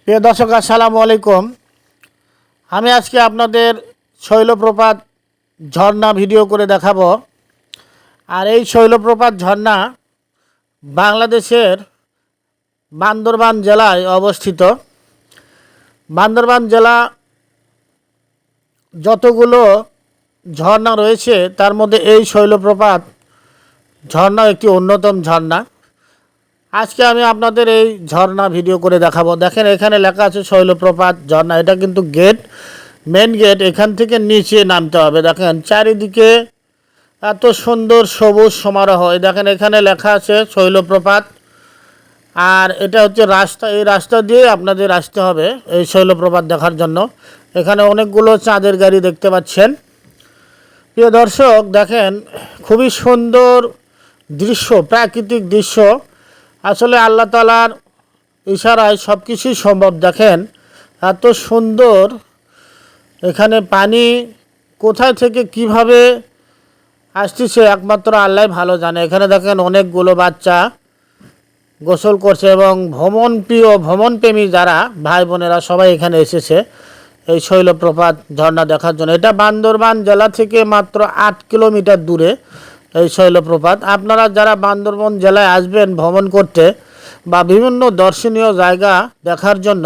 প্রিয় দর্শক, আসসালামু আলাইকুম। আমি আজকে আপনাদের শৈলপ্রপাত ঝর্ণা ভিডিও করে দেখাবো। আর এই শৈলপ্রপাত ঝর্ণা বাংলাদেশের বান্দরবান জেলায় অবস্থিত। বান্দরবান জেলা যতগুলো ঝর্ণা রয়েছে তার মধ্যে এই শৈলপ্রপাত ঝর্ণা একটি অন্যতম ঝর্ণা। আজকে আমি আপনাদের এই ঝর্ণা ভিডিও করে দেখাবো। দেখেন, এখানে লেখা আছে শৈলপ্রপাত ঝর্ণা। এটা কিন্তু গেট, মেন গেট। এখান থেকে নিচে নামতে হবে। দেখেন চারিদিকে এত সুন্দর সবুজ সমারোহ। দেখেন এখানে লেখা আছে শৈলপ্রপাত। আর এটা হচ্ছে রাস্তা। এই রাস্তা দিয়ে আপনাদের আসতে হবে এই শৈলপ্রপাত দেখার জন্য। এখানে অনেকগুলো চাঁদের গাড়ি দেখতে পাচ্ছেন। প্রিয় দর্শক, দেখেন খুবই সুন্দর দৃশ্য, প্রাকৃতিক দৃশ্য। আসলে আল্লাহ তাআলার ইশারায় সব কিছুই সম্ভব। দেখেন এত সুন্দর। এখানে পানি কোথায় থেকে কিভাবে আসতেছে একমাত্র আল্লাহই ভালো জানে। এখানে দেখেন অনেকগুলো বাচ্চা গোসল করছে এবং ভ্রমণপ্রেমী যারা ভাই বোনেরা সবাই এখানে এসেছে এই শৈলপ্রপাত ঝর্ণা দেখার জন্য। এটা বান্দরবান জেলা থেকে মাত্র 8 কিলোমিটার দূরে এই শৈলপ্রপাত। আপনারা যারা বান্দরবান জেলায় আসবেন ভ্রমণ করতে বা বিভিন্ন দর্শনীয় জায়গা দেখার জন্য,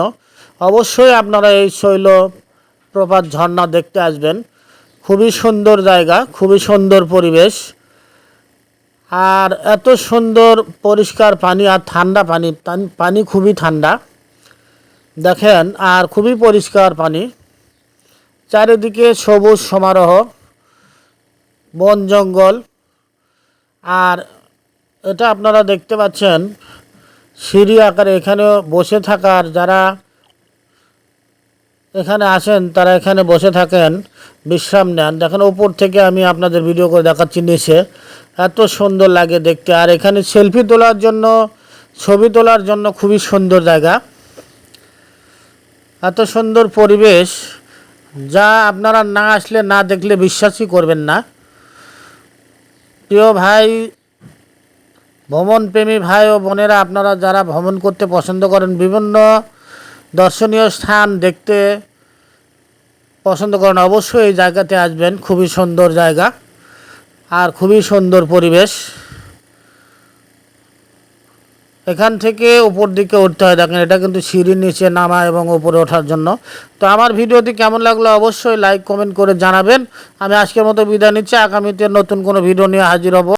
অবশ্যই আপনারা এই শৈলপ্রপাত ঝর্ণা দেখতে আসবেন। খুবই সুন্দর জায়গা, খুবই সুন্দর পরিবেশ। আর এত সুন্দর পরিষ্কার পানি আর ঠান্ডা পানি। পানি খুবই ঠান্ডা দেখেন, আর খুবই পরিষ্কার পানি। চারিদিকে সবুজ সমারোহ, বন জঙ্গল। আর এটা আপনারা দেখতে পাচ্ছেন সিঁড়ি আকারে। এখানেও বসে থাকার, যারা এখানে আসেন তারা এখানে বসে থাকেন, বিশ্রাম নেন। দেখেন উপর থেকে আমি আপনাদের ভিডিও করে দেখাচ্ছি নিচে। এত সুন্দর লাগে দেখতে। আর এখানে সেলফি তোলার জন্য, ছবি তোলার জন্য খুবই সুন্দর জায়গা। এত সুন্দর পরিবেশ যা আপনারা না আসলে, না দেখলে বিশ্বাসই করবেন না। প্রিয় ভাই, ভ্রমণপ্রেমী ভাই ও বোনেরা, আপনারা যারা ভ্রমণ করতে পছন্দ করেন, বিভিন্ন দর্শনীয় স্থান দেখতে পছন্দ করেন, অবশ্যই এই জায়গাতে আসবেন। খুবই সুন্দর জায়গা আর খুবই সুন্দর পরিবেশ। এখান থেকে উপর দিকে উঠতে হয়। দেখেন এটা কিন্তু সিঁড়ির নিচে নামা এবং উপরে ওঠার জন্য। তো আমার ভিডিওটি কেমন লাগলো অবশ্যই লাইক কমেন্ট করে জানাবেন। আমি আজকের মতো বিদায় নিচ্ছি। আগামীতে নতুন কোনো ভিডিও নিয়ে হাজির হব।